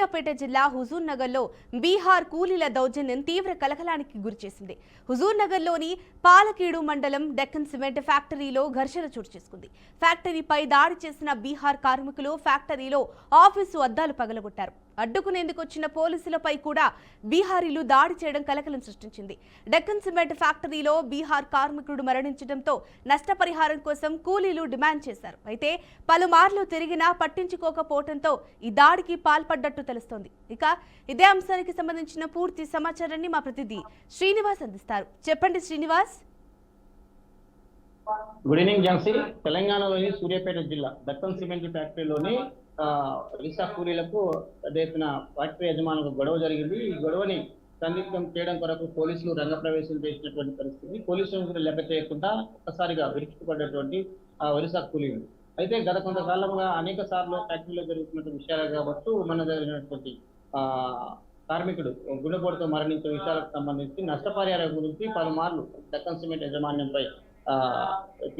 సూర్యాపేట జిల్లా హుజూర్ నగర్లో బీహార్ కూలీల దౌర్జన్యం తీవ్ర కలకలానికి గురిచేసింది. హుజూర్ నగర్లోని పాలకీడు మండలం డెక్కన్ సిమెంట్ ఫ్యాక్టరీలో ఘర్షణ చోటు చేసుకుంది. ఫ్యాక్టరీపై దాడి చేసిన బీహార్ కార్మికులు ఫ్యాక్టరీలో ఆఫీసు అద్దాలు పగలగొట్టారు. అడ్డుకునేందుకు వచ్చిన పోలీసులపై కూడా బీహారీలు దాడి చేయడం కలకలం సృష్టించింది. డెక్కన్ సిమెంట్ ఫ్యాక్టరీలో బీహార్ కార్మికుడు మరణించడంతో నష్టపరిహారం కోసం కూలీలు డిమాండ్ చేశారు. అయితే పలుమార్లు తిరిగినా పట్టించుకోకపోవడంతో ఈ దాడికి పాల్పడ్డట్టు తెలుస్తోంది. ఇక ఇదే అంశానికి సంబంధించిన పూర్తి సమాచారాన్ని మా ప్రతినిధి శ్రీనివాస్ అందిస్తారు. చెప్పండి శ్రీనివాస్. Good evening Jhansi. తెలంగాణలోని సూర్యాపేట జిల్లా డెక్కన్ సిమెంట్ ఫ్యాక్టరీలోని రిక్షా కూలీలకు పెద్ద ఫ్యాక్టరీ యజమానులకు గొడవ జరిగింది. ఈ గొడవని సందిగ్ధం చేయడం కొరకు పోలీసులు రంగప్రవేశం చేసినటువంటి పరిస్థితి. పోలీసులు లెక్క చేయకుండా ఒక్కసారిగా విరిచిపడ్డటువంటి ఒరిస్సా కూలీలు. అయితే గత కొంతకాలంగా అనేక సార్లు ఫ్యాక్టరీలో జరుగుతున్నటువంటి విషయాలు కాబట్టి మన జరిగినటువంటి కార్మికుడు గుండెపోటుతో మరణించిన విషయాలకు సంబంధించి నష్టపరిహారం గురించి పలుమార్లు డెక్కన్ సిమెంట్ యాజమాన్యంపై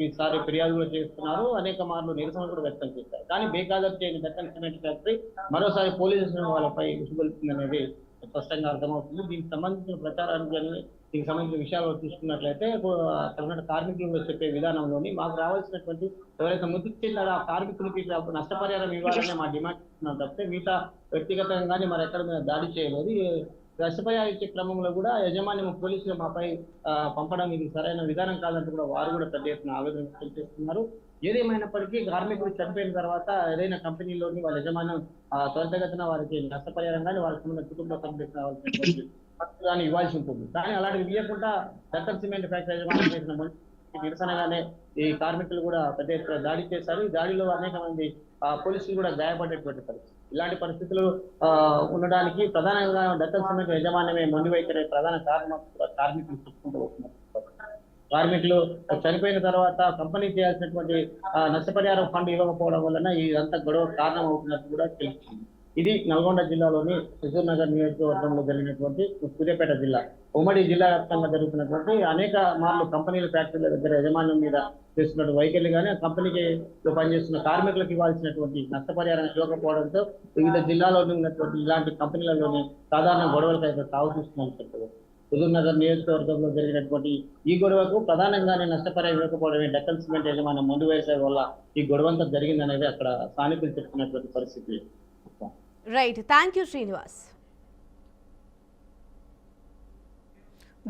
ఈసారి ఫిర్యాదులు చేస్తున్నారు. అనేక మార్లు నిరసన కూడా వ్యక్తం చేశారు. కానీ బేఖాదరు చేయని డెక్కన్ సిమెంట్ ఫ్యాక్టరీ మరోసారి పోలీసులు వాళ్ళపై విసుగొల్పుతుంది అనేది స్పష్టంగా అర్థమవుతుంది. దీనికి సంబంధించిన ప్రచారానికి దీనికి సంబంధించిన విషయాలు తీసుకున్నట్లయితే తెలంగాణ కార్మికులు చెప్పే విధానంలోని మాకు రావాల్సినటువంటి ఎవరైతే మృతి చెందారో ఆ కార్మికులకి నష్టపరిహారం ఇవ్వాలని మా డిమాండ్ చేస్తున్నాం తప్పితే మిగతా వ్యక్తిగతంగానే మరి ఎక్కడ మీద దాడి చేయలేదు. నష్టపరిహారం ఇచ్చే క్రమంలో కూడా యజమాన్యం పోలీసులు మాపై పంపడం ఇది సరైన విధానం కాదంటూ కూడా వారు కూడా పెద్ద ఎత్తున ఆవేదన వ్యక్తం చేస్తున్నారు. ఏదేమైనప్పటికీ కార్మికులు చనిపోయిన తర్వాత ఏదైనా కంపెనీలోని వాళ్ళ యజమాన్యం త్వరితగతిన వారికి నష్టపరిహారం కానీ వాళ్ళకి సంబంధించిన కుటుంబ సభ్యులకు కావాల్సినటువంటి దాన్ని ఇవ్వాల్సి ఉంటుంది. కానీ అలాంటివి ఇవ్వకుండా డెక్కన్ సిమెంట్ ఫ్యాక్టరీ యజమాన్యం చేసిన నిరసనగానే ఈ కార్మికులు కూడా పెద్ద ఎత్తున దాడి చేశారు. ఈ దాడిలో అనేక మంది పోలీసులు కూడా గాయపడేటువంటి పరిస్థితి. ఇలాంటి పరిస్థితులు ఉండడానికి ప్రధానంగా డెక్కన్ సిమెంట్ యజమాన్యమే మొండి వైఖరి ప్రధాన కారణం కార్మికులు చెప్పుకుంటూ వస్తున్నారు. కార్మికులు చనిపోయిన తర్వాత కంపెనీ చేయాల్సినటువంటి నష్టపరిహారం ఫండ్ ఇవ్వకపోవడం వలన ఇదంతా గొడవ కారణం అవుతున్నట్టు కూడా తెలుస్తుంది. ఇది నల్గొండ జిల్లాలోని హుజూర్ నగర్ నియోజకవర్గంలో జరిగినటువంటి సూర్యాపేట జిల్లా ఉమ్మడి జిల్లా వ్యాప్తంగా జరుగుతున్నటువంటి అనేక మార్లు కంపెనీల ఫ్యాక్టరీల దగ్గర యజమాన్యం మీద చేస్తున్న వైఖరి కానీ కంపెనీకి పనిచేస్తున్న కార్మికులకు ఇవ్వాల్సినటువంటి నష్టపరిహారం ఇవ్వకపోవడంతో వివిధ జిల్లాలోని ఉన్నటువంటి ఇలాంటి కంపెనీలలోని సాధారణ గొడవలకు అయితే తావు చూస్తుందని చెప్పారు. హుజూర్ నగర్ నియోజకవర్గంలో జరిగినటువంటి ఈ గొడవకు ప్రధానంగానే నష్టపరిహారం ఇవ్వకపోవడమే డెక్కన్ సిమెంట్ యజమాన్యం ముందు వేసే వల్ల ఈ గొడవంతా జరిగిందనేది అక్కడ స్థానికులు చెప్తున్నటువంటి పరిస్థితి. Right, thank you Srinivas.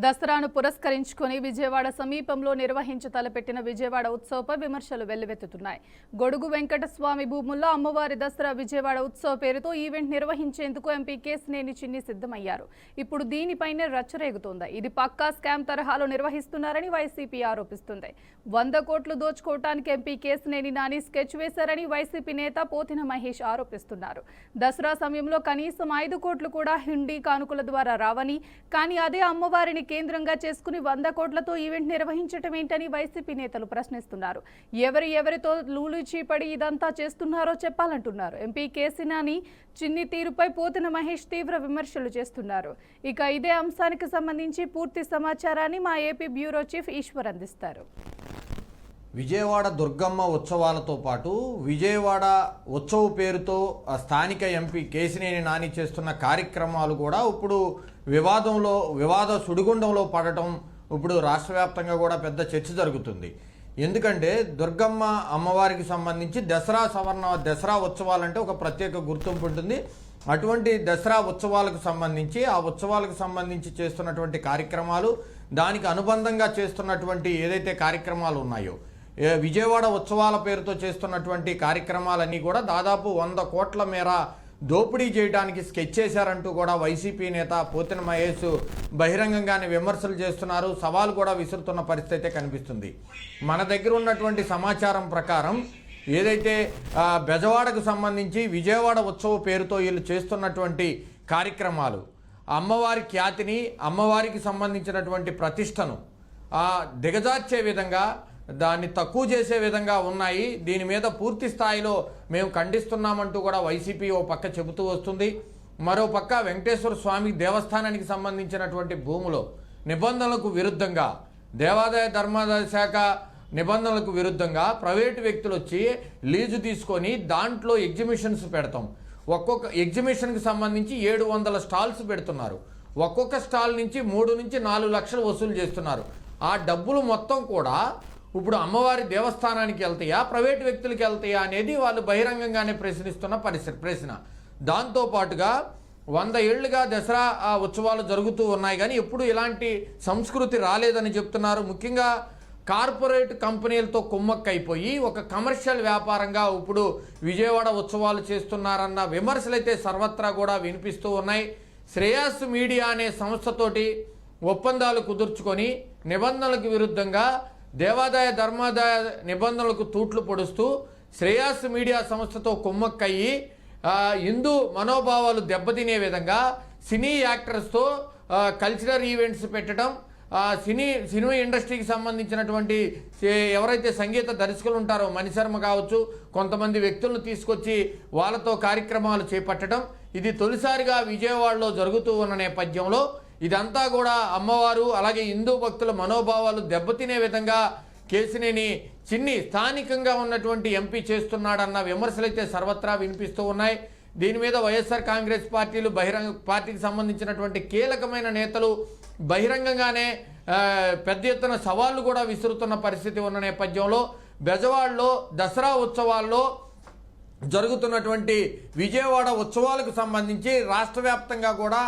దసరాను పురస్కరించుకుని విజయవాడ సమీపంలో నిర్వహించి తలపెట్టిన విజయవాడ ఉత్సవపై విమర్శలు వెల్లువెత్తుతున్నాయి. గొడుగు వెంకటస్వామి భూముల్లో అమ్మవారి దసరా విజయవాడ ఉత్సవ పేరుతో ఈవెంట్ నిర్వహించేందుకు ఎంపీ కేశినేని చిన్ని సిద్ధమయ్యారు. ఇప్పుడు దీనిపైనే రచ్చరేగుతోంది. ఇది పక్కా స్కామ్ తరహాలో నిర్వహిస్తున్నారని వైసీపీ ఆరోపిస్తుంది. 100 కోట్లు దోచుకోవటానికి ఎంపీ కేశినేని నాని స్కెచ్ వేశారని వైసీపీ నేత పోతిన మహేష్ ఆరోపిస్తున్నారు. దసరా సమయంలో కనీసం 5 కోట్లు కూడా హుండీ కానుకల ద్వారా రావని, కానీ అదే అమ్మవారిని కేంద్రంగా చేసుకుని 100 కోట్లతో ఈవెంట్ నిర్వహించటం ఏంటని వైసీపీ నేతలు ప్రశ్నిస్తున్నారు. ఎవరితో లూలు చీపడి ఇదంతా చేస్తున్నారో చెప్పాలంటున్నారు. ఎంపీ కేశినేని చిన్ని తీరుపై పోతిన మహేష్ తీవ్ర విమర్శలు చేస్తున్నారు. ఇక ఇదే అంశానికి సంబంధించి పూర్తి సమాచారాన్ని మా ఏపీ బ్యూరో చీఫ్ ఈశ్వర్ అందిస్తారు. విజయవాడ దుర్గమ్మ ఉత్సవాలతో పాటు విజయవాడ ఉత్సవ పేరుతో స్థానిక ఎంపీ కేశినేని నాని చేస్తున్న కార్యక్రమాలు కూడా ఇప్పుడు వివాద సుడిగుండంలో పడటం ఇప్పుడు రాష్ట్ర వ్యాప్తంగా కూడా పెద్ద చర్చ జరుగుతుంది. ఎందుకంటే దుర్గమ్మ అమ్మవారికి సంబంధించి దసరా ఉత్సవాలంటే ఒక ప్రత్యేక గుర్తింపు ఉంటుంది. అటువంటి దసరా ఉత్సవాలకు సంబంధించి ఆ ఉత్సవాలకు సంబంధించి చేస్తున్నటువంటి కార్యక్రమాలు, దానికి అనుబంధంగా చేస్తున్నటువంటి ఏదైతే కార్యక్రమాలు ఉన్నాయో విజయవాడ ఉత్సవాల పేరుతో చేస్తున్నటువంటి కార్యక్రమాలన్నీ కూడా దాదాపు 100 కోట్ల మేర దోపిడీ చేయడానికి స్కెచ్ చేశారంటూ కూడా వైసీపీ నేత పోతిన మహేష్ బహిరంగంగానే విమర్శలు చేస్తున్నారు. సవాల్ కూడా విసురుతున్న పరిస్థితి కనిపిస్తుంది. మన దగ్గర ఉన్నటువంటి సమాచారం ప్రకారం ఏదైతే బెజవాడకు సంబంధించి విజయవాడ ఉత్సవ పేరుతో వీళ్ళు చేస్తున్నటువంటి కార్యక్రమాలు అమ్మవారి ఖ్యాతిని, అమ్మవారికి సంబంధించినటువంటి ప్రతిష్టను దిగజార్చే విధంగా, దాన్ని తక్కువ చేసే విధంగా ఉన్నాయి. దీని మీద పూర్తి స్థాయిలో మేము ఖండిస్తున్నామంటూ కూడా వైసీపీ ఓ పక్క చెబుతూ వస్తుంది. మరో పక్క వెంకటేశ్వర స్వామి దేవస్థానానికి సంబంధించినటువంటి భూములో నిబంధనలకు విరుద్ధంగా, దేవాదాయ ధర్మాదాయ శాఖ నిబంధనలకు విరుద్ధంగా ప్రైవేటు వ్యక్తులు వచ్చి లీజు తీసుకొని దాంట్లో ఎగ్జిబిషన్స్ పెడతాం. ఒక్కొక్క ఎగ్జిబిషన్కి సంబంధించి 700 స్టాల్స్ పెడుతున్నారు. ఒక్కొక్క స్టాల్ నుంచి 3 నుంచి 4 లక్షలు వసూలు చేస్తున్నారు. ఆ డబ్బులు మొత్తం కూడా ఇప్పుడు అమ్మవారి దేవస్థానానికి వెళ్తాయా, ప్రైవేట్ వ్యక్తులకి వెళ్తాయా అనేది వాళ్ళు బహిరంగంగానే ప్రశ్నిస్తున్న ప్రశ్న. దాంతోపాటుగా 100 ఏళ్లుగా దసరా ఉత్సవాలు జరుగుతూ ఉన్నాయి, కానీ ఎప్పుడు ఇలాంటి సంస్కృతి రాలేదని చెప్తున్నారు. ముఖ్యంగా కార్పొరేట్ కంపెనీలతో కుమ్మక్కైపోయి ఒక కమర్షియల్ వ్యాపారంగా ఇప్పుడు విజయవాడ ఉత్సవాలు చేస్తున్నారన్న విమర్శలు అయితే సర్వత్రా కూడా వినిపిస్తూ ఉన్నాయి. శ్రేయస్ మీడియా అనే సంస్థతోటి ఒప్పందాలు కుదుర్చుకొని నిబంధనలకు విరుద్ధంగా దేవాదాయ ధర్మాదాయ నిబంధనలకు తూట్లు పొడుస్తూ శ్రేయస్ మీడియా సంస్థతో కుమ్మక్కయ్యి హిందూ మనోభావాలు దెబ్బతినే విధంగా సినీ యాక్టర్స్తో కల్చరల్ ఈవెంట్స్ పెట్టడం, సినిమా ఇండస్ట్రీకి సంబంధించినటువంటి ఎవరైతే సంగీత దర్శకులు ఉంటారో మణిశర్మ కావచ్చు, కొంతమంది వ్యక్తులను తీసుకొచ్చి వాళ్ళతో కార్యక్రమాలు చేపట్టడం, ఇది తొలిసారిగా విజయవాడలో జరుగుతూ ఉన్న నేపథ్యంలో ఇదంతా కూడా అమ్మవారు అలాగే హిందూ భక్తుల మనోభావాలు దెబ్బతినే విధంగా కేశినేని చిన్ని స్థానికంగా ఉన్నటువంటి ఎంపీ చేస్తున్నాడన్న విమర్శలైతే సర్వత్రా వినిపిస్తూ ఉన్నాయి. దీని మీద వైఎస్ఆర్ కాంగ్రెస్ పార్టీకి సంబంధించినటువంటి కీలకమైన నేతలు బహిరంగంగానే పెద్ద ఎత్తున సవాళ్లు కూడా విసురుతున్న పరిస్థితి ఉన్న నేపథ్యంలో బెజవాడలో దసరా ఉత్సవాల్లో జరుగుతున్నటువంటి విజయవాడ ఉత్సవాలకు సంబంధించి రాష్ట్ర వ్యాప్తంగా కూడా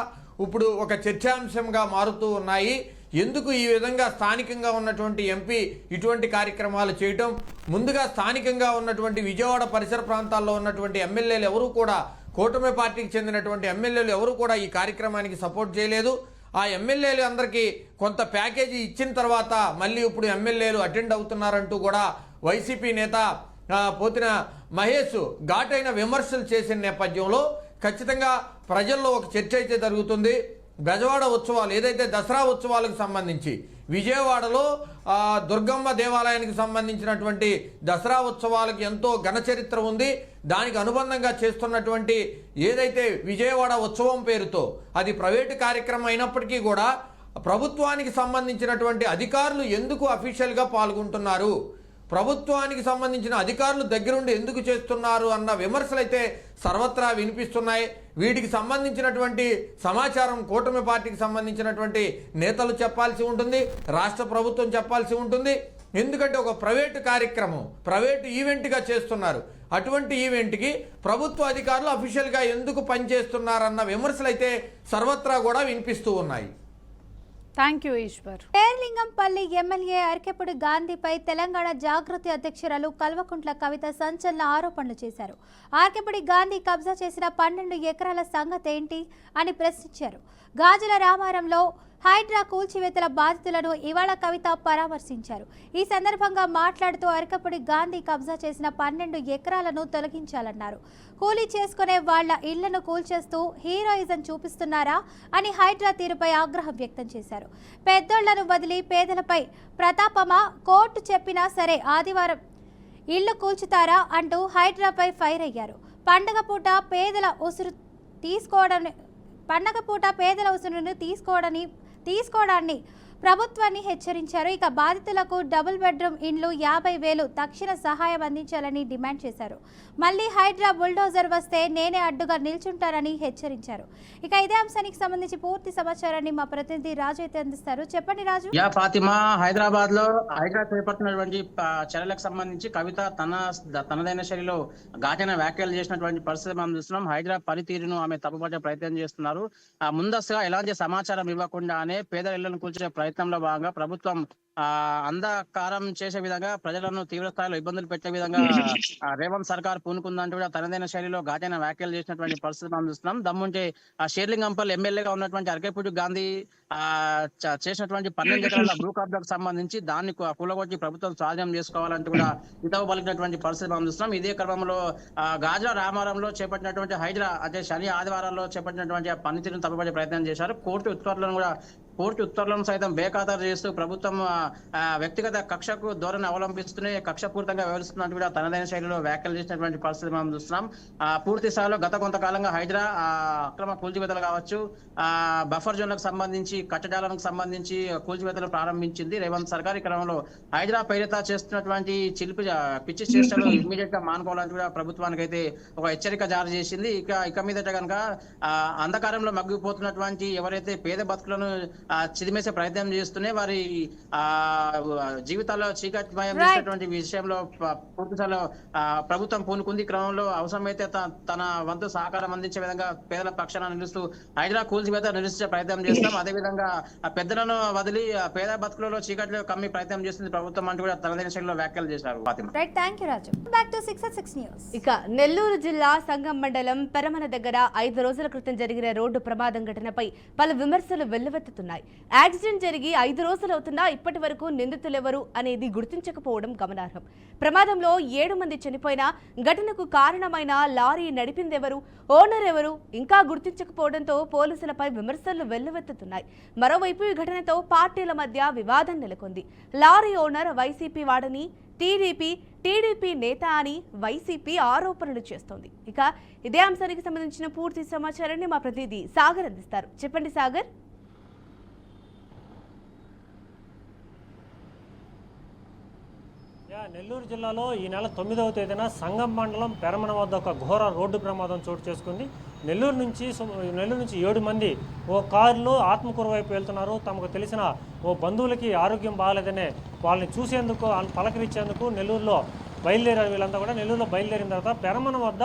ఇప్పుడు ఒక చర్చాంశంగా మారుతూ ఉన్నాయి. ఎందుకు ఈ విధంగా స్థానికంగా ఉన్నటువంటి ఎంపీ ఇటువంటి కార్యక్రమాలు చేయటం, ముందుగా స్థానికంగా ఉన్నటువంటి విజయవాడ పరిసర ప్రాంతాల్లో ఉన్నటువంటి ఎమ్మెల్యేలు ఎవరూ కూడా, కూటమి పార్టీకి చెందినటువంటి ఎమ్మెల్యేలు ఎవరూ కూడా ఈ కార్యక్రమానికి సపోర్ట్ చేయలేదు. ఆ ఎమ్మెల్యేలు అందరికీ కొంత ప్యాకేజీ ఇచ్చిన తర్వాత మళ్ళీ ఇప్పుడు ఎమ్మెల్యేలు అటెండ్ అవుతున్నారంటూ కూడా వైసీపీ నేత పోతిన మహేష్ ఘాటైన విమర్శలు చేసిన నేపథ్యంలో ఖచ్చితంగా ప్రజల్లో ఒక చర్చ అయితే జరుగుతుంది. బెజవాడ ఉత్సవాలు ఏదైతే దసరా ఉత్సవాలకు సంబంధించి విజయవాడలో దుర్గమ్మ దేవాలయానికి సంబంధించినటువంటి దసరా ఉత్సవాలకు ఎంతో ఘన చరిత్ర ఉంది. దానికి అనుబంధంగా చేస్తున్నటువంటి ఏదైతే విజయవాడ ఉత్సవం పేరుతో అది ప్రైవేటు కార్యక్రమం అయినప్పటికీ కూడా ప్రభుత్వానికి సంబంధించినటువంటి అధికారులు ఎందుకు అఫీషియల్గా పాల్గొంటున్నారు, ప్రభుత్వానికి సంబంధించిన అధికారులు దగ్గరుండి ఎందుకు చేస్తున్నారు అన్న విమర్శలు అయితే సర్వత్రా వినిపిస్తున్నాయి. వీటికి సంబంధించినటువంటి సమాచారం కూటమి పార్టీకి సంబంధించినటువంటి నేతలు చెప్పాల్సి ఉంటుంది, రాష్ట్ర ప్రభుత్వం చెప్పాల్సి ఉంటుంది. ఎందుకంటే ఒక ప్రైవేటు కార్యక్రమం ప్రైవేటు ఈవెంట్గా చేస్తున్నారు. అటువంటి ఈవెంట్కి ప్రభుత్వ అధికారులు అఫీషియల్గా ఎందుకు పనిచేస్తున్నారన్న విమర్శలు అయితే సర్వత్రా కూడా వినిపిస్తూ ఉన్నాయి. Thank you Eshwar. Serilingampally MLA Arekapudi గాంధీపై తెలంగాణ జాగృతి అధ్యక్షురాలు కల్వకుంట్ల కవిత సంచలన ఆరోపణలు చేశారు. ఆర్కెపుడి గాంధీ కబ్జా చేసిన 12 ఎకరాల సంగతేంటి అని ప్రశ్నించారు. గాజుల రామారంలో హైడ్రా కూల్చివేతల బాధితులను ఇవాళ కవిత పరామర్శించారు. ఈ సందర్భంగా మాట్లాడుతూ అరకపుడి గాంధీ కబ్జా చేసిన 12 ఎకరాలను తొలగించాలన్నారు. కూలీ చేసుకునే వాళ్ల ఇళ్లను కూల్చేస్తూ హీరోయిజం చూపిస్తున్నారా అని హైడ్రా తీరుపై ఆగ్రహం వ్యక్తం చేశారు. పెద్దోళ్లను వదిలి పేదలపై ప్రతాపమా, కోర్టు చెప్పినా సరే ఆదివారం ఇళ్లు కూల్చుతారా అంటూ హైడ్రాపై ఫైర్ అయ్యారు. పండగ పూట పేదల ఉసురును తీసుకోవడాన్ని ప్రభుత్వాన్ని హెచ్చరించారు. ఇక బాధితులకు డబుల్ బెడ్రూమ్ ఇండ్లు 50,000 తక్షణ సహాయం అందించాలని డిమాండ్ చేశారు. మళ్లీ హైడ్రా బుల్డోజర్ వస్తే నేనే అడ్డుగా నిల్చుంటారని హెచ్చరించారు. ఇక ఇదే అంశానికి సంబంధించి పూర్తి సమాచారాన్ని మా ప్రతినిధి రాజు అయితే అందిస్తారు. చెప్పండి రాజు. ఫాతిమా, హైదరాబాద్ లో హైడ్రా చేపడుతున్నటువంటి చర్యలకు సంబంధించి కవిత తనదైన శైలిలో ఘాటైన వ్యాఖ్యలు చేసినటువంటి పరిస్థితి మనం చూస్తున్నాం. హైడ్రా పనితీరును ఆమె తప్పుపట్టే ప్రయత్నం చేస్తున్నారు. ముందస్తుగా ఎలాంటి సమాచారం ఇవ్వకుండానే పేదల ఇళ్లను కూల్చే ప్రయత్నంలో భాగంగా ప్రభుత్వం అంధకారం చేసే విధంగా ప్రజలను తీవ్ర స్థాయిలో ఇబ్బందులు పెట్టే విధంగా రేవంత్ సర్కార్ పూనుకుందంటూ కూడా తనదైన శైలిలో ఘాటైన వ్యాఖ్యలు చేసినటువంటి పరిస్థితి మనం చూస్తున్నాం. దమ్ముంటే షేర్లింగంపల్లి ఎమ్మెల్యేగా ఉన్నటువంటి అరకెప్పుడు గాంధీ చేసినటువంటి 12 ఎకరాల భూ కబ్జాకు సంబంధించి దాన్ని కూలగొట్టి ప్రభుత్వం స్వాధీనం చేసుకోవాలంటూ కూడా హితవు పలికినటువంటి పరిస్థితి మనం చూస్తున్నాం. ఇదే క్రమంలో గాజుల రామారంలో చేపట్టినటువంటి హైడ్రా అంటే శని ఆదివారాల్లో చేపట్టినటువంటి పనితీరును తప్పుపట్టే ప్రయత్నం చేశారు. కోర్టు ఉత్తర్వులను కూడా కోర్టు ఉత్తర్వులను సైతం బేఖాతరు చేస్తూ ప్రభుత్వం వ్యక్తిగత కక్షకు ధోరణి అవలంబిస్తూనే కక్షపూరితంగా వ్యవహరిస్తున్నట్టు కూడా తనదైన శైలిలో వ్యాఖ్యలు చేసినటువంటి పరిస్థితి మనం చూస్తున్నాం. పూర్తి స్థాయిలో గత కొంతకాలంగా హైడ్రా అక్రమ కూల్చివేతలు కావచ్చు, బఫర్ జోన్లకు సంబంధించి కట్టడాలకు సంబంధించి కూల్చివేతలు ప్రారంభించింది రేవంత్ సర్కార్. ఈ క్రమంలో హైడ్రా పేరిట చేస్తున్నటువంటి పిచ్చి చేష్టలు ఇమ్మీడియట్ గా మానుకోవాలని కూడా ప్రభుత్వానికి అయితే ఒక హెచ్చరిక జారీ చేసింది. ఇక మీదట కనుక అంధకారంలో మగ్గిపోతున్నటువంటి ఎవరైతే పేద బతుకులను చిదిమేసే ప్రయత్నం చేస్తూనే వారి జీవితాల్లో చీకటిమయం చేసేటువంటి విషయంలో పూర్తిస్థాయిలో ప్రభుత్వం పూనుకుంది. క్రమంలో అవసరమైతే తన వంతు సహకారం అందించే విధంగా పేదల పక్షాన నిలుస్తూ హైడ్రా కూల్చివేత నిరసించే ప్రయత్నం చేస్తాం. అదేవిధంగా పెద్దలను వదిలి పేద బతుకులలో చీకటిలో కమ్మి ప్రయత్నం చేస్తుంది ప్రభుత్వం అంటూ కూడా తనదైన శైలిలో వ్యాఖ్యలు చేశారు. ఇక నెల్లూరు జిల్లా సంగం మండలం పెరమన దగ్గర 5 రోజుల క్రితం జరిగిన రోడ్డు ప్రమాదం ఘటనపై పలు విమర్శలు వెల్లువెత్తుతున్నాయి. యాక్సిడెంట్ జరిగి 5 రోజులవుతున్నా ఇప్పటి వరకు నిందితులెవరు అనేది గుర్తించకపోవడం గమనార్హం. ప్రమాదంలో 7 మంది చనిపోయినా ఘటనకు కారణమైన లారీ నడిపిందెవరు, ఓనర్ ఎవరు ఇంకా గుర్తించకపోవడంతో పోలీసులపై విమర్శలు వెల్లువెత్తుతున్నాయి. మరోవైపు ఈ ఘటనతో పార్టీల మధ్య వివాదం నెలకొంది. లారీ ఓనర్ వైసీపీ వాడని టీడీపీ నేత అని వైసీపీ ఆరోపణలు చేస్తోంది. ఇక ఇదే అంశానికి సంబంధించిన పూర్తి సమాచారాన్ని మా ప్రతినిధి సాగర్ అందిస్తారు. చెప్పండి సాగర్. నెల్లూరు జిల్లాలో ఈ నెల 9వ తేదీన సంగం మండలం పెరమన వద్ద ఒక ఘోర రోడ్డు ప్రమాదం చోటు చేసుకుంది. నెల్లూరు నుంచి 7 మంది ఓ కారులో ఆత్మకూరు వైపు వెళ్తున్నారు. తమకు తెలిసిన ఓ బంధువులకి ఆరోగ్యం బాగాలేదనే వాళ్ళని చూసేందుకు పలకరించేందుకు నెల్లూరులో బయలుదేరారు. వీళ్ళంతా కూడా నెల్లూరులో బయలుదేరిన తర్వాత పెరమన వద్ద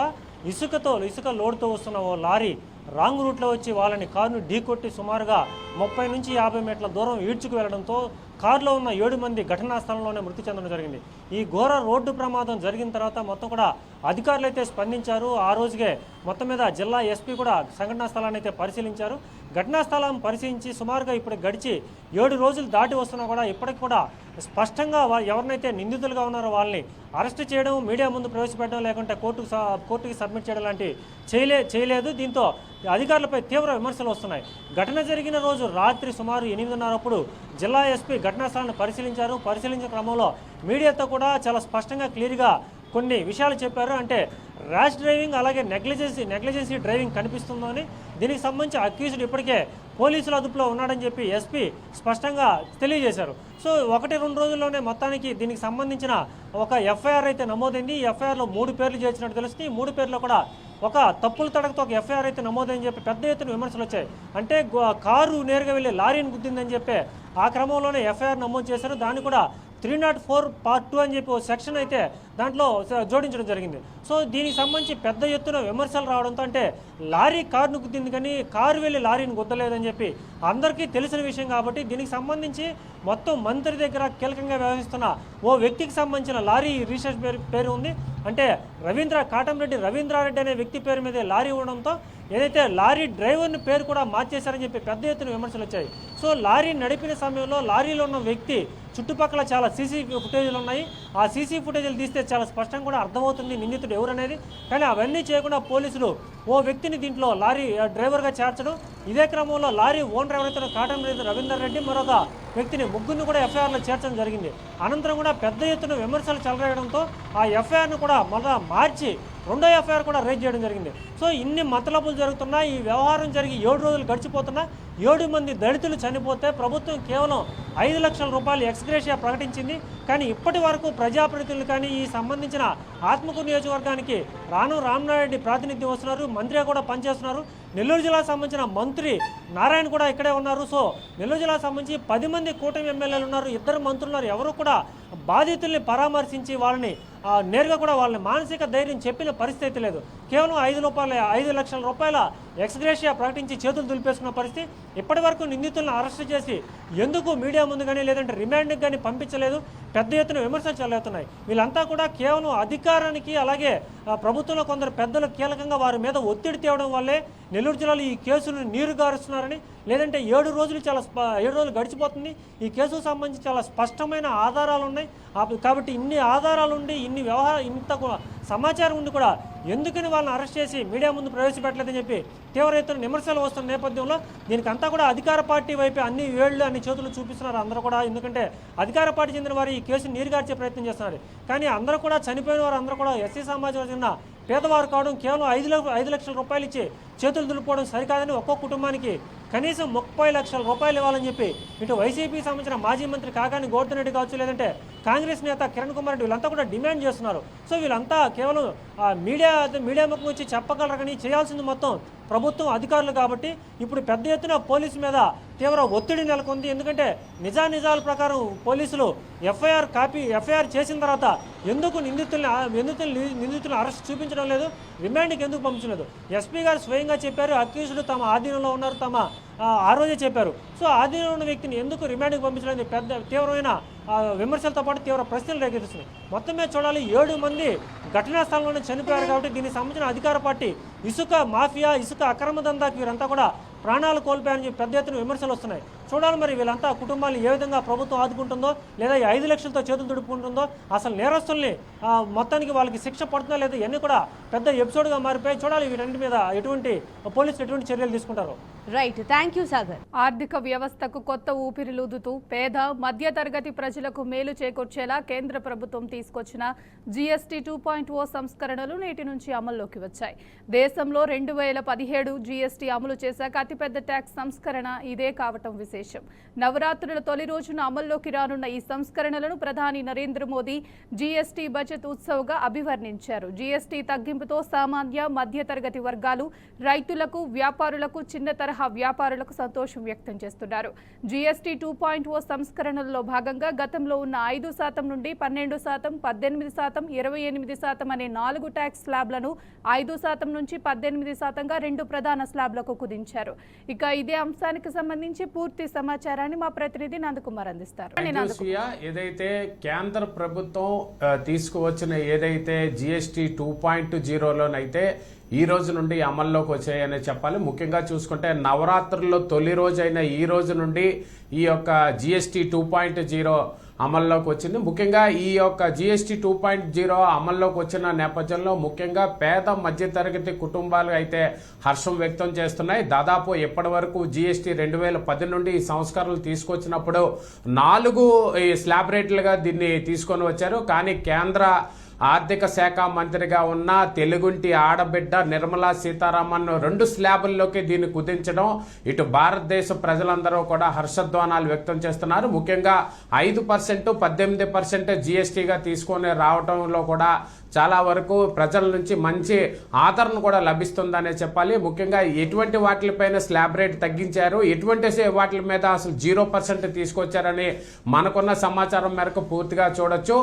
ఇసుక లోడుతో వస్తున్న ఓ లారీ రాంగ్ రూట్లో వచ్చి వాళ్ళని కారును ఢీకొట్టి సుమారుగా 30 నుంచి 50 మీటర్ల దూరం ఈడ్చుకు వెళ్లడంతో కారులో ఉన్న 7 మంది ఘటనా స్థలంలోనే మృతి చెందడం జరిగింది. ఈ ఘోర రోడ్డు ప్రమాదం జరిగిన తర్వాత మొత్తం కూడా అధికారులు అయితే స్పందించారు. ఆ రోజుకే మొత్తం మీద జిల్లా ఎస్పీ కూడా సంఘటనా స్థలాన్ని అయితే పరిశీలించారు. ఘటనా స్థలం పరిశీలించి సుమారుగా ఇప్పుడు గడిచి 7 రోజులు దాటి వస్తున్నా కూడా ఇప్పటికి కూడా స్పష్టంగా ఎవరినైతే నిందితులుగా ఉన్నారో వాళ్ళని అరెస్ట్ చేయడం, మీడియా ముందు ప్రవేశపెట్టడం, లేకుంటే కోర్టుకి సబ్మిట్ చేయడం లాంటివి చేయలేదు. దీంతో అధికారులపై తీవ్ర విమర్శలు వస్తున్నాయి. ఘటన జరిగిన రోజు రాత్రి సుమారు 8:30 జిల్లా ఎస్పీ ఘటనా స్థలాన్ని పరిశీలించిన క్రమంలో మీడియాతో కూడా చాలా స్పష్టంగా క్లియర్గా కొన్ని విషయాలు చెప్పారు. అంటే ర్యాష్ డ్రైవింగ్ అలాగే నెగ్లిజెన్సీ డ్రైవింగ్ కనిపిస్తుందని, దీనికి సంబంధించి అక్యూజ్డ్ ఇప్పటికే పోలీసుల అదుపులో ఉన్నాడని చెప్పి ఎస్పీ స్పష్టంగా తెలియజేశారు. సో 1-2 రోజుల్లోనే మొత్తానికి దీనికి సంబంధించిన ఒక ఎఫ్ఐఆర్ అయితే నమోదైంది. ఈ ఎఫ్ఐఆర్లో 3 పేర్లు చేర్చినట్టు తెలుస్తుంది. 3 పేర్లో కూడా ఒక తప్పుల తడకతో ఒక ఎఫ్ఐఆర్ అయితే నమోదని చెప్పి పెద్ద ఎత్తున విమర్శలు వచ్చాయి. అంటే కారు నేరుగా వెళ్ళి లారీని గుద్దిందని చెప్పి ఆ క్రమంలోనే ఎఫ్ఐఆర్ నమోదు చేశారు. దాన్ని కూడా 304 పార్ట్ 2 అని చెప్పి ఓ సెక్షన్ అయితే దాంట్లో జోడించడం జరిగింది. సో దీనికి సంబంధించి పెద్ద ఎత్తున విమర్శలు రావడంతో, అంటే లారీ కారును గుద్దింది కానీ కారు వెళ్ళి లారీని గుద్దలేదని చెప్పి అందరికీ తెలిసిన విషయం కాబట్టి దీనికి సంబంధించి మొత్తం మంత్రి దగ్గర కీలకంగా వ్యవహరిస్తున్న ఓ వ్యక్తికి సంబంధించిన లారీ రిజిస్ట్రేషన్ పేరు ఉంది. అంటే కాటంరెడ్డి రవీంద్రారెడ్డి అనే వ్యక్తి పేరు మీద లారీ ఉండడంతో ఏదైతే లారీ డ్రైవర్ని పేరు కూడా మార్చేశారని చెప్పి పెద్ద ఎత్తున విమర్శలు వచ్చాయి. సో లారీ నడిపిన సమయంలో లారీలో ఉన్న వ్యక్తి చుట్టుపక్కల చాలా సీసీ ఫుటేజీలు ఉన్నాయి. ఆ సీసీ ఫుటేజీలు తీస్తే చాలా స్పష్టంగా కూడా అర్థమవుతుంది నిందితుడు ఎవరనేది. కానీ అవన్నీ చేయకుండా పోలీసులు ఓ వ్యక్తిని దీంట్లో లారీ డ్రైవర్గా చేర్చడం, ఇదే క్రమంలో లారీ ఓనర్ ఎవరైతే కాటంరెడ్డి రవీందర్ రెడ్డి మరొక వ్యక్తిని ముగ్గురిని కూడా ఎఫ్ఐఆర్లో చేర్చడం జరిగింది. అనంతరం కూడా పెద్ద ఎత్తున విమర్శలు చెలరేయడంతో ఆ ఎఫ్ఐఆర్ను కూడా మళ్ళా మార్చి 2వ ఎఫ్ఐఆర్ కూడా రేజ్ చేయడం జరిగింది. సో ఇన్ని మతలబులు జరుగుతున్నా, ఈ వ్యవహారం జరిగి 7 రోజులు గడిచిపోతున్నా 7 మంది దళితులు చనిపోతే ప్రభుత్వం కేవలం 5 లక్షల రూపాయలు ఎక్స్గ్రేషియా ప్రకటించింది. కానీ ఇప్పటి వరకు ప్రజాప్రతినిధులు కానీ ఈ సంబంధించిన ఆత్మకూరు నియోజకవర్గానికి రామనారెడ్డి ప్రాతినిధ్యం వస్తున్నారు, మంత్రిగా కూడా పనిచేస్తున్నారు. నెల్లూరు జిల్లాకు సంబంధించిన మంత్రి నారాయణ కూడా ఇక్కడే ఉన్నారు. సో నెల్లూరు జిల్లాకు సంబంధించి 10 మంది కూటమి ఎమ్మెల్యేలు ఉన్నారు, 2 మంత్రులు ఉన్నారు. ఎవరు కూడా బాధితుల్ని పరామర్శించి వాళ్ళని నేరుగా కూడా వాళ్ళని మానసిక ధైర్యం చెప్పిన పరిస్థితి లేదు. కేవలం 5 లక్షల రూపాయల ఎక్స్గ్రేషియా ప్రకటించి చేతులు దులిపేసుకున్న పరిస్థితి. ఇప్పటి వరకు నిందితులను అరెస్ట్ చేసి ఎందుకు మీడియా ముందు కానీ లేదంటే రిమాండ్కి కానీ పంపించలేదు. పెద్ద ఎత్తున విమర్శలు చెలవుతున్నాయి. వీళ్ళంతా కూడా కేవలం అధికారానికి అలాగే ప్రభుత్వంలో కొందరు పెద్దలు కీలకంగా వారి మీద ఒత్తిడి తేవడం వల్లే నెల్లూరు జిల్లాలో ఈ కేసులను నీరు గారుస్తున్నారని, లేదంటే 7 రోజులు గడిచిపోతుంది, ఈ కేసుకు సంబంధించి చాలా స్పష్టమైన ఆధారాలు ఉన్నాయి కాబట్టి ఇన్ని ఆధారాలుండి ఇంత సమాచారం ఉండి కూడా ఎందుకని వాళ్ళని అరెస్ట్ చేసి మీడియా ముందు ప్రవేశపెట్టలేదని చెప్పి తీవ్ర ఎత్తున విమర్శలు వస్తున్న నేపథ్యంలో దీనికి అంతా కూడా అధికార పార్టీ వైపు అన్ని వేళ్లు అన్ని చేతులు చూపిస్తున్నారు అందరూ కూడా. ఎందుకంటే అధికార పార్టీ చెందిన వారు ఈ కేసును నీరుగార్చే ప్రయత్నం చేస్తున్నారు. కానీ అందరూ కూడా చనిపోయిన వారు అందరూ కూడా ఎస్సీ సమాజం చెందిన పేదవారు కావడం, కేవలం 5 లక్షల రూపాయలు ఇచ్చి చేతులు దులుపుకోవడం సరికాదని ఒక్కొక్క కుటుంబానికి కనీసం 30 లక్షల రూపాయలు ఇవ్వాలని చెప్పి ఇటు వైసీపీ సంబంధించిన మాజీ మంత్రి కాకాని గోవర్ధన్ రెడ్డి కావచ్చు, లేదంటే కాంగ్రెస్ నేత కిరణ్ కుమార్ రెడ్డి వీళ్ళంతా కూడా డిమాండ్ చేస్తున్నారు. సో వీళ్ళంతా కేవలం మీడియా ముఖం వచ్చి చెప్పగలరు కానీ చేయాల్సింది మొత్తం ప్రభుత్వం అధికారులు కాబట్టి ఇప్పుడు పెద్ద ఎత్తున పోలీసు మీద తీవ్ర ఒత్తిడి నెలకొంది. ఎందుకంటే నిజాల ప్రకారం పోలీసులు ఎఫ్ఐఆర్ చేసిన తర్వాత ఎందుకు నిందితులను అరెస్ట్ చూపించడం లేదు, రిమాండ్కి ఎందుకు పంపించలేదు? ఎస్పీ గారు స్వయంగా చెప్పారు, అక్యూజ్డ్ తమ ఆధీనంలో ఉన్నారు, ఆ రోజే చెప్పారు. సో ఆధీనంలో ఉన్న వ్యక్తిని ఎందుకు రిమాండ్కి పంపించలేదు పెద్ద తీవ్రమైన విమర్శలతో పాటు తీవ్ర ప్రశ్నలు రేకెత్తిస్తున్నాయి. మొత్తం మీద చూడాలి, 7 మంది ఘటనా స్థలంలోనే చనిపోయారు కాబట్టి దీనికి సంబంధించిన అధికార పార్టీ ఇసుక మాఫియా, ఇసుక అక్రమ దందాకి వీరంతా కూడా ప్రాణాలు కోల్పోయారని చెప్పి పెద్ద ఎత్తున విమర్శలు వస్తున్నాయి. చూడాలి మరి వీళ్ళంతా కుటుంబాలు ఏ విధంగా ప్రభుత్వం ఆదుకుంటుందో, లేదా 5 లక్షలతో చేతులు దుడుపుకుంటుందో, అసలు నేరస్తుల్ని మొత్తానికి వాళ్ళకి శిక్ష పడుతుందో లేదా ఇవన్నీ కూడా పెద్ద ఎపిసోడ్గా మారిపోయి చూడాలి వీటన్నిటి మీద పోలీసులు ఎటువంటి చర్యలు తీసుకుంటారో. Right, thank you Sagar. ఆర్థిక వ్యవస్థకు కొత్త ఊపిరిలూదుతూ పేద మధ్యతరగతి ప్రజలకు మేలు చేకూర్చేలా కేంద్ర ప్రభుత్వం తీసుకొచ్చిన జీఎస్టీ 2.0 సంస్కరణలు నేటి నుంచి అమల్లోకి వచ్చాయి. దేశంలో 2017 జీఎస్టీ అమలు చేశాక అతిపెద్ద ట్యాక్స్ సంస్కరణ ఇదే కావటం విశేషం. నవరాత్రుల తొలి రోజున అమల్లోకి రానున్న ఈ సంస్కరణలను ప్రధాని నరేంద్ర మోదీ జీఎస్టీ బచత్ ఉత్సవ్గా అభివర్ణించారు. జీఎస్టీ తగ్గింపుతో సామాన్య మధ్యతరగతి వర్గాలు, రైతులకు, వ్యాపారులకు, చిన్న తరహా వ్యాపారులకు సంతోషం వ్యక్తం చేస్తున్నారు. జీఎస్టీ 2.0 సంస్కరణల్లో భాగంగా గతంలో ఉన్న 5% నుండి 12%, 18%, 28% అనే 4 ట్యాక్స్ స్లాబ్లను 5% నుంచి 18%గా 2 ప్రధాన స్లాబ్లకు కుదించారు. ఇక ఇదే అంశానికి సంబంధించి పూర్తి సమాచారాన్ని మా ప్రతినిధి నందకుమార్ అందిస్తారు. ఏదైతే కేంద్ర ప్రభుత్వం తీసుకువచ్చిన ఏదైతే జీఎస్టీ 2.0లోనైతే ఈ రోజు నుండి అమల్లోకి వచ్చాయనే చెప్పాలి. ముఖ్యంగా చూసుకుంటే నవరాత్రుల్లో తొలి రోజైన ఈ రోజు నుండి ఈ యొక్క జీఎస్టీ 2.0 అమల్లోకి వచ్చింది. ముఖ్యంగా ఈ యొక్క జీఎస్టీ 2.0 అమల్లోకి వచ్చిన నేపథ్యంలో ముఖ్యంగా పేద మధ్యతరగతి కుటుంబాలు అయితే హర్షం వ్యక్తం చేస్తున్నాయి. దాదాపు ఇప్పటి వరకు జీఎస్టీ 2010 నుండి ఈ సంస్కరణలు తీసుకొచ్చినప్పుడు 4 స్లాబ్ రేట్లుగా దీన్ని తీసుకొని వచ్చారు. కానీ కేంద్ర ఆర్థిక శాఖ మంత్రిగా ఉన్న తెలుగుంటి ఆడబిడ్డ నిర్మలా సీతారామన్ 2 స్లాబుల్లోకి దీన్ని కుదించడం ఇటు భారతదేశ ప్రజలందరూ కూడా హర్షధ్వానాలు వ్యక్తం చేస్తున్నారు. ముఖ్యంగా 5%, 18% జీఎస్టీగా తీసుకొని రావడంలో కూడా చాలా వరకు ప్రజల నుంచి మంచి ఆదరణ కూడా లభిస్తుందనే చెప్పాలి. ముఖ్యంగా ఎటువంటి వాటిపైన స్లాబ్ రేట్ తగ్గించారు, ఎటువంటి వాటి మీద అసలు 0% తీసుకొచ్చారని మనకున్న సమాచారం మేరకు పూర్తిగా చూడొచ్చు.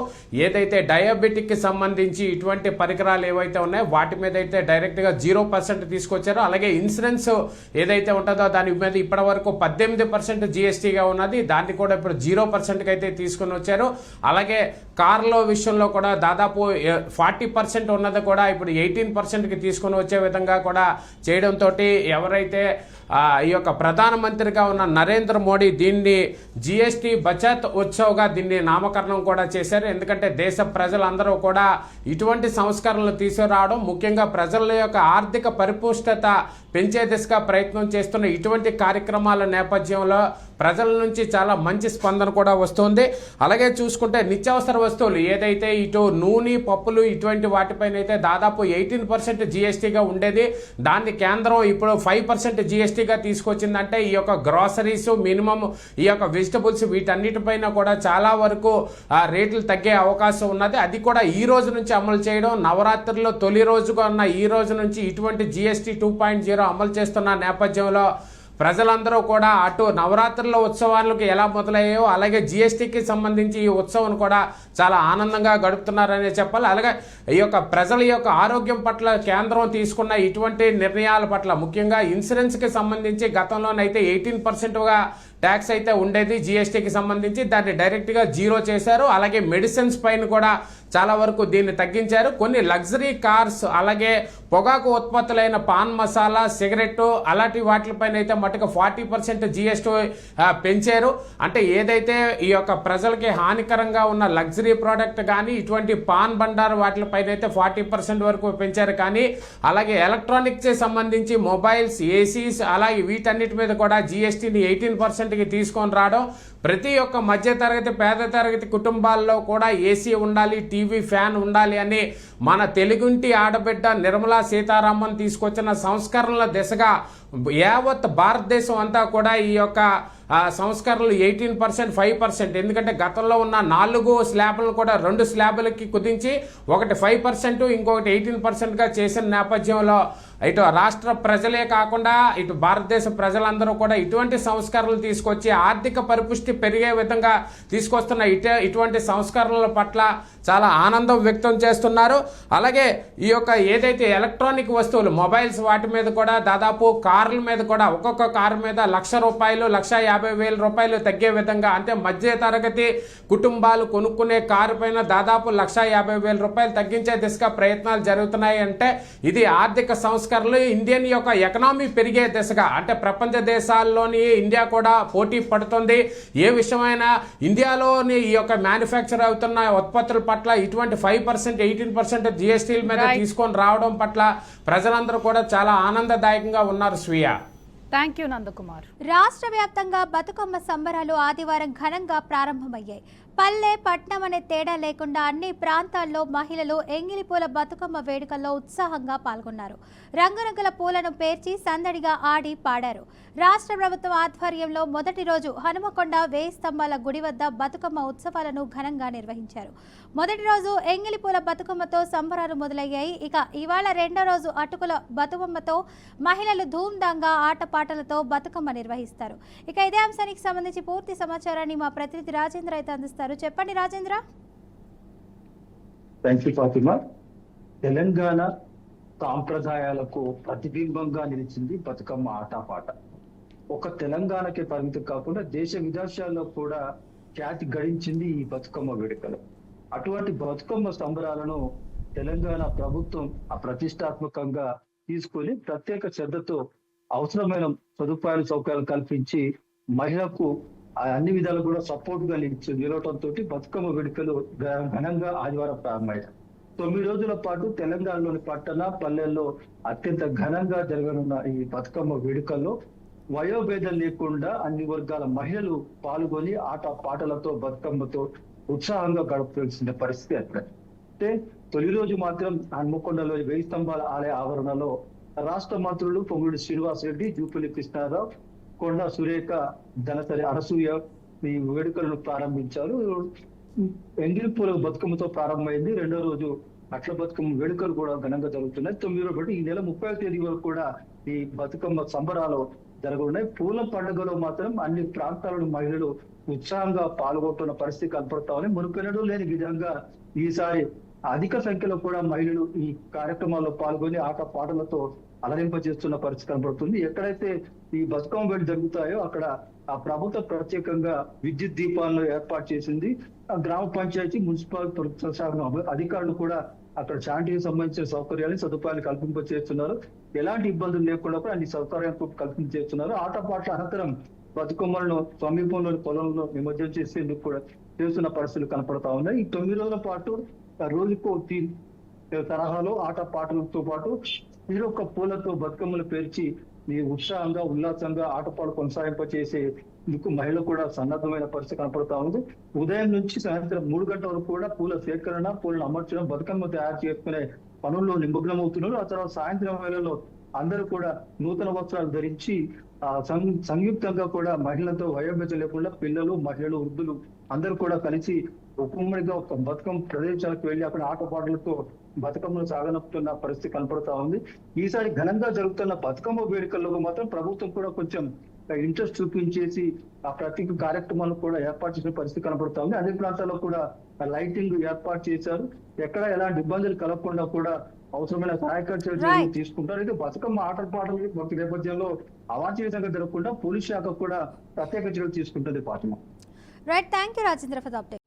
ఏదైతే డయాబెటిక్ సంబంధించి ఇటువంటి పరికరాలు ఏవైతే ఉన్నాయో వాటి మీద అయితే డైరెక్ట్గా 0% తీసుకొచ్చారో, అలాగే ఇన్సూరెన్స్ ఏదైతే ఉంటుందో దాని మీద ఇప్పటి వరకు 18% జీఎస్టీగా ఉన్నది, దాన్ని కూడా ఇప్పుడు 0%కి అయితే తీసుకుని వచ్చారు. అలాగే కార్ల విషయంలో కూడా దాదాపు 40% ఉన్నది కూడా ఇప్పుడు 18%కి తీసుకుని వచ్చే విధంగా కూడా చేయడంతో ఎవరైతే ఈ యొక్క ప్రధానమంత్రిగా ఉన్న నరేంద్ర మోడీ దీన్ని జీఎస్టీ బచత్ ఉత్సవ్గా దీన్ని నామకరణం కూడా చేశారు. ఎందుకంటే దేశ ప్రజలందరూ కూడా ఇటువంటి సంస్కరణలు తీసుకురావడం, ముఖ్యంగా ప్రజల యొక్క ఆర్థిక పరిపుష్టత పెంచే దిశగా ప్రయత్నం చేస్తున్న ఇటువంటి కార్యక్రమాల నేపథ్యంలో ప్రజల నుంచి చాలా మంచి స్పందన కూడా వస్తుంది. అలాగే చూసుకుంటే నిత్యావసర వస్తువులు ఏదైతే ఇటు నూనె, పప్పులు ఇటువంటి వాటిపైన అయితే దాదాపు 18% జీఎస్టీగా ఉండేది, దాన్ని కేంద్రం ఇప్పుడు 5% జీఎస్టీగా తీసుకొచ్చిందంటే ఈ యొక్క గ్రాసరీస్, మినిమం ఈ యొక్క వెజిటబుల్స్ వీటన్నిటిపైన కూడా చాలా వరకు రేట్లు తగ్గే అవకాశం ఉన్నది. అది కూడా ఈ రోజు నుంచి అమలు చేయడం, నవరాత్రుల్లో తొలి రోజుగా ఉన్న ఈ రోజు నుంచి ఇటువంటి జీఎస్టీ 2.0 అమలు చేస్తున్న నేపథ్యంలో ప్రజలందరూ కూడా అటు నవరాత్రుల ఉత్సవాలకు ఎలా మొదలయ్యాయో అలాగే జీఎస్టీకి సంబంధించి ఈ ఉత్సవం కూడా చాలా ఆనందంగా గడుపుతున్నారని చెప్పాలి. అలాగే ఈ యొక్క ప్రజల యొక్క ఆరోగ్యం పట్ల కేంద్రం తీసుకున్న ఇటువంటి నిర్ణయాల పట్ల ముఖ్యంగా ఇన్సూరెన్స్కి సంబంధించి గతంలోనైతే 18%గా ట్యాక్స్ అయితే ఉండేది జిఎస్టీకి సంబంధించి, దాన్ని డైరెక్ట్గా జీరో చేశారు. అలాగే మెడిసిన్స్ పైన కూడా చాలా వరకు దీన్ని తగ్గించారు. కొన్ని లగ్జరీ కార్స్ అలాగే పొగాకు ఉత్పత్తులైన పాన్ మసాలా, సిగరెట్ అలాంటి వాటిపైన అయితే మటుకు 40% జిఎస్టీ పెంచారు. అంటే ఏదైతే ఈ యొక్క ప్రజలకి హానికరంగా ఉన్న లగ్జరీ ప్రోడక్ట్ కానీ ఇటువంటి పాన్ బండారు వాటిపైన అయితే 40% వరకు పెంచారు. కానీ అలాగే ఎలక్ట్రానిక్స్ సంబంధించి మొబైల్స్, ఏసీస్ అలాగే వీటన్నిటి మీద కూడా జిఎస్టీని 18%కి తీసుకొని రావడం, ప్రతి ఒక్క మధ్యతరగతి పేద తరగతి కుటుంబాల్లో కూడా ఏసీ ఉండాలి, టీవీ ఫ్యాన్ ఉండాలి అని మన తెలుగుంటి ఆడబిడ్డ నిర్మలా సీతారామన్ తీసుకొచ్చిన సంస్కరణల దిశగా యావత్ భారతదేశం అంతా కూడా ఈ యొక్క సంస్కరణలు 18%, 5%, ఎందుకంటే గతంలో ఉన్న 4 స్లాబ్లను కూడా 2 స్లాబులకి కుదించి ఒకటి 5% ఇంకొకటి 18%గా చేసిన నేపథ్యంలో ఇటు రాష్ట్ర ప్రజలే కాకుండా ఇటు భారతదేశ ప్రజలందరూ కూడా ఇటువంటి సంస్కరణలు తీసుకొచ్చి ఆర్థిక పరిపుష్టి పెరిగే విధంగా తీసుకొస్తున్న ఇటువంటి సంస్కరణల పట్ల చాలా ఆనందం వ్యక్తం చేస్తున్నారు. అలాగే ఈ యొక్క ఏదైతే ఎలక్ట్రానిక్ వస్తువులు మొబైల్స్ వాటి మీద కూడా దాదాపు కార్ల మీద కూడా ఒక్కొక్క కారు మీద ₹1,00,000, ₹150,000 తగ్గే విధంగా, అంటే మధ్య తరగతి కుటుంబాలు కొనుక్కునే కారు పైన దాదాపు ₹150,000 తగ్గించే దిశగా ప్రయత్నాలు జరుగుతున్నాయి. అంటే ఇది ఆర్థిక సంస్కరణలు, ఇండియన్ యొక్క ఎకనామీ పెరిగే దిశగా, అంటే ప్రపంచ దేశాల్లోని ఇండియా కూడా పోటీ పడుతుంది. ఏ విషయమైనా ఇండియాలోని ఈ యొక్క మ్యానుఫ్యాక్చర్ అవుతున్న ఉత్పత్తుల పట్ల ఇటువంటి 5%, 18% జిఎస్టీల మీద తీసుకొని రావడం పట్ల ప్రజలందరూ కూడా చాలా ఆనందదాయకంగా ఉన్నారు. స్వీయ, థ్యాంక్ యూ నందకుమార్. రాష్ట్ర వ్యాప్తంగా బతుకమ్మ సంబరాలు ఆదివారం ఘనంగా ప్రారంభమయ్యాయి. పల్లె పట్నం అనే తేడా లేకుండా అన్ని ప్రాంతాల్లో మహిళలు ఎంగిలిపూల బతుకమ్మ వేడుకల్లో ఉత్సాహంగా పాల్గొన్నారు. రంగురంగుల పూలను పేర్చి సందడిగా ఆడి పాడారు. రాష్ట్ర ప్రభుత్వం ఆధ్వర్యంలో మొదటి రోజు హనుమకొండ 1000 స్తంభాల గుడి వద్ద బతుకమ్మ ఉత్సవాలను ఘనంగా నిర్వహించారు. మొదటి రోజు ఎంగిలిపూల బతుకమ్మతో సంబరాలు మొదలయ్యాయి. ఇక ఇవాళ రెండో రోజు అటుకుల బతుకమ్మతో మహిళలు ధూమ్ధాంగా ఆటపాటలతో బతుకమ్మ నిర్వహిస్తారు. ఇక ఇదే అంశానికి సంబంధించి పూర్తి సమాచారాన్ని మా ప్రతినిధి రాజేంద్ర అయితే అందిస్తారు. చెప్పండి రాజేంద్ర. Thank you Fatima. తెలంగాణ సాంప్రదాయాలకు ప్రతిబింబంగా నిలిచింది బతుకమ్మ ఆటపాట. ఒక తెలంగాణకే పరిమితం కాకుండా దేశ విదేశాల్లో కూడా ఖ్యాతి గడించింది ఈ బతుకమ్మ వేడుకలు. అటువంటి బతుకమ్మ సంబరాలను తెలంగాణ ప్రభుత్వం ప్రతిష్టాత్మకంగా తీసుకొని ప్రత్యేక శ్రద్ధతో అవసరమైన సౌకర్యాలు కల్పించి మహిళకు అన్ని విధాలు కూడా సపోర్ట్ గా నిలవడంతో బతుకమ్మ వేడుకలు ఘనంగా ఆదివారం ప్రారంభమయ్యాయి. 9 రోజుల పాటు తెలంగాణలోని పట్టణ పల్లెల్లో అత్యంత ఘనంగా జరగనున్న ఈ బతుకమ్మ వేడుకల్లో వయోభేదం లేకుండా అన్ని వర్గాల మహిళలు పాల్గొని ఆట పాటలతో బతుకమ్మతో ఉత్సాహంగా గడపాల్సిన పరిస్థితి అంటే తొలి రోజు మాత్రం హన్మకొండలో 1000 స్తంభాల ఆలయ ఆవరణలో రాష్ట్ర మంత్రులు పొంగుడి శ్రీనివాస్ రెడ్డి, జూపల్లి కృష్ణారావు, కొండ సురేఖ, ధనసరి అనసూయ ఈ వేడుకలను ప్రారంభించారు. ఎంగిలిపూల బతుకమ్మతో ప్రారంభమైంది. రెండో రోజు అట్ల బతుకమ్మ వేడుకలు కూడా ఘనంగా జరుగుతున్నాయి. 9 రోజులు ఈ నెల 30వ తేదీ వరకు కూడా ఈ బతుకమ్మ సంబరాలు జరగనున్నాయి. పూల పండుగలో మాత్రం అన్ని ప్రాంతాలను మహిళలు ఉత్సాహంగా పాల్గొంటున్న పరిస్థితి కనపడతా ఉంది. మునుపెన్నడూ లేని విధంగా ఈసారి అధిక సంఖ్యలో కూడా మహిళలు ఈ కార్యక్రమాల్లో పాల్గొని ఆట పాటలతో అలరింపజేస్తున్న పరిస్థితి కనబడుతుంది. ఎక్కడైతే ఈ బతుకమ్మ వేడుకలు జరుగుతాయో అక్కడ ఆ ప్రభుత్వం ప్రత్యేకంగా విద్యుత్ దీపాలను ఏర్పాటు చేసింది. ఆ గ్రామ పంచాయతీ, మున్సిపల్ శాఖ అధికారులు కూడా అక్కడ శాంతికి సంబంధించిన సదుపాయాలు కల్పింపచేస్తున్నారు. ఎలాంటి ఇబ్బందులు లేకుండా కూడా అన్ని సౌకర్యాలు కల్పించేస్తున్నారు. ఆటపాట్ల అనంతరం బతుకమ్మలను సమీపంలోని పొలంలో నిమజ్జనం చేసేందుకు కూడా చేస్తున్న పరిస్థితులు కనపడతా ఉన్నాయి. ఈ 9 రోజుల పాటు రోజుకో తరహాలో ఆట పాటలతో పాటు ఈరొక్క పూలతో బతుకమ్మలు పేర్చి ఈ ఉత్సాహంగా ఉల్లాసంగా ఆటపాటు కొనసాగింపచేసేందుకు మహిళలు కూడా సన్నద్ధమైన పరిస్థితి కనపడతా ఉంది. ఉదయం నుంచి సాయంత్రం 3 గంటల వరకు కూడా పూల సేకరణ, పూలను అమర్చడం, బతుకమ్మ తయారు చేసుకునే పనుల్లో నిమగ్నమవుతున్నారు. ఆ తర్వాత సాయంత్రం వేళలో అందరూ కూడా నూతన వస్త్రాలు ధరించి సంయుక్తంగా కూడా మహిళలతో వయోభేదం లేకుండా పిల్లలు, మహిళలు, వృద్ధులు అందరూ కూడా కలిసి ఉమ్మడిగా ఒక బతుకమ్మ ప్రదేశాలకు వెళ్లి అక్కడ ఆటపాటలతో బతుకమ్మను సాగనప్పుతున్న పరిస్థితి కనపడతా ఉంది. ఈసారి ఘనంగా జరుగుతున్న బతుకమ్మ వేడుకల్లో మాత్రం ప్రభుత్వం కూడా కొంచెం ఇంట్రెస్ట్ చూపించేసి ఆ ప్రత్యేక కార్యక్రమాలు కూడా ఏర్పాటు చేసిన పరిస్థితి కనపడతా ఉంది. అదే ప్రాంతాల్లో కూడా లైటింగ్ ఏర్పాటు చేశారు. ఎక్కడ ఎలాంటి ఇబ్బందులు కలగకుండా కూడా అవసరమైన సహాయక చర్యలు Right. తీసుకుంటారు. అయితే బతుకమ్మ ఆటల పాటలు భక్తి నేపథ్యంలో అవాంఛనీయంగా జరగకుండా పోలీస్ శాఖ కూడా ప్రత్యేక చర్యలు తీసుకుంటుంది. Fatima. Right, thank you Rajendra for the update.